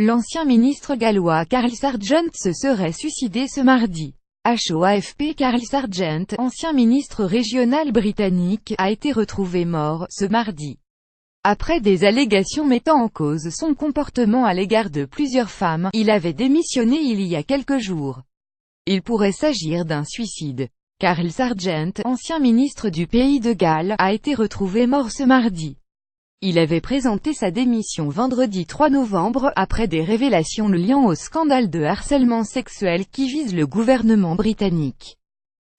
L'ancien ministre gallois Carl Sargent se serait suicidé ce mardi. HOAFP. Carl Sargent, ancien ministre régional britannique, a été retrouvé mort, ce mardi, après des allégations mettant en cause son comportement à l'égard de plusieurs femmes. Il avait démissionné il y a quelques jours. Il pourrait s'agir d'un suicide. Carl Sargent, ancien ministre du Pays de Galles, a été retrouvé mort ce mardi. Il avait présenté sa démission vendredi 3 novembre, après des révélations le liant au scandale de harcèlement sexuel qui vise le gouvernement britannique.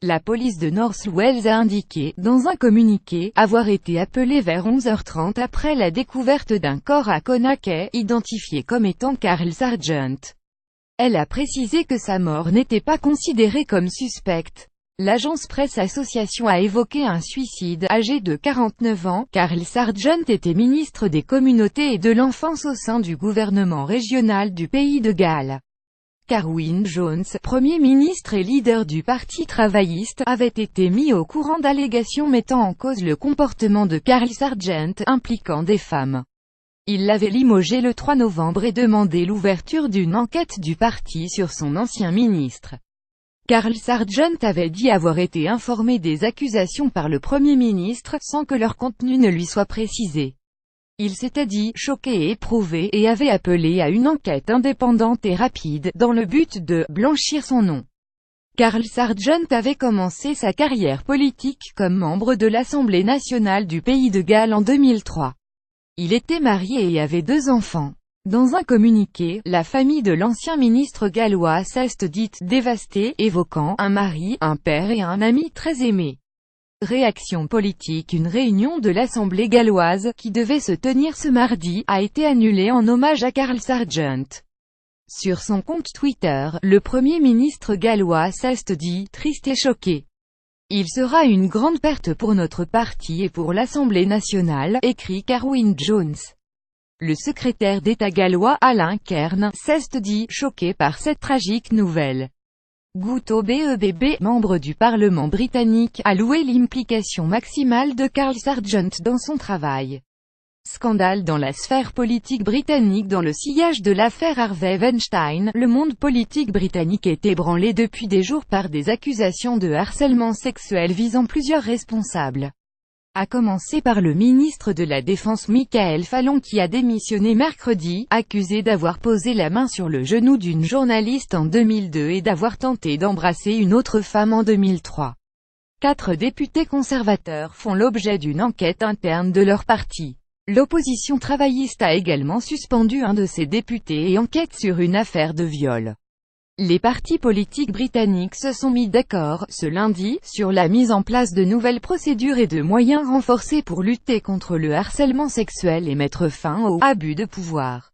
La police de North Wales a indiqué, dans un communiqué, avoir été appelée vers 11h30 après la découverte d'un corps à Conakry, identifié comme étant Carl Sargent. Elle a précisé que sa mort n'était pas considérée comme suspecte. L'agence Presse Association a évoqué un suicide. Âgé de 49 ans, Carl Sargent était ministre des Communautés et de l'Enfance au sein du gouvernement régional du Pays de Galles. Carwyn Jones, Premier ministre et leader du Parti travailliste, avait été mis au courant d'allégations mettant en cause le comportement de Carl Sargent, impliquant des femmes. Il l'avait limogé le 3 novembre et demandé l'ouverture d'une enquête du parti sur son ancien ministre. Carl Sargent avait dit avoir été informé des accusations par le Premier ministre, sans que leur contenu ne lui soit précisé. Il s'était dit « choqué et éprouvé » et avait appelé à une enquête indépendante et rapide, dans le but de « blanchir son nom ». Carl Sargent avait commencé sa carrière politique comme membre de l'Assemblée nationale du Pays de Galles en 2003. Il était marié et avait 2 enfants. Dans un communiqué, la famille de l'ancien ministre gallois s'est dite « dévastée », évoquant « un mari, un père et un ami très aimé ». Réaction politique. Une réunion de l'Assemblée galloise, qui devait se tenir ce mardi, a été annulée en hommage à Carl Sargent. Sur son compte Twitter, le Premier ministre gallois s'est dit « triste et choqué ». Il sera une grande perte pour notre parti et pour l'Assemblée nationale, écrit Carwyn Jones. Le secrétaire d'État gallois Alain Cairns s'est dit « choqué par cette tragique nouvelle ». Guto BEBB, membre du Parlement britannique, a loué l'implication maximale de Carl Sargent dans son travail. Scandale dans la sphère politique britannique. Dans le sillage de l'affaire Harvey Weinstein, le monde politique britannique est ébranlé depuis des jours par des accusations de harcèlement sexuel visant plusieurs responsables. À commencer par le ministre de la Défense Michael Fallon qui a démissionné mercredi, accusé d'avoir posé la main sur le genou d'une journaliste en 2002 et d'avoir tenté d'embrasser une autre femme en 2003. 4 députés conservateurs font l'objet d'une enquête interne de leur parti. L'opposition travailliste a également suspendu un de ses députés et enquête sur une affaire de viol. Les partis politiques britanniques se sont mis d'accord, ce lundi, sur la mise en place de nouvelles procédures et de moyens renforcés pour lutter contre le harcèlement sexuel et mettre fin aux « abus de pouvoir ».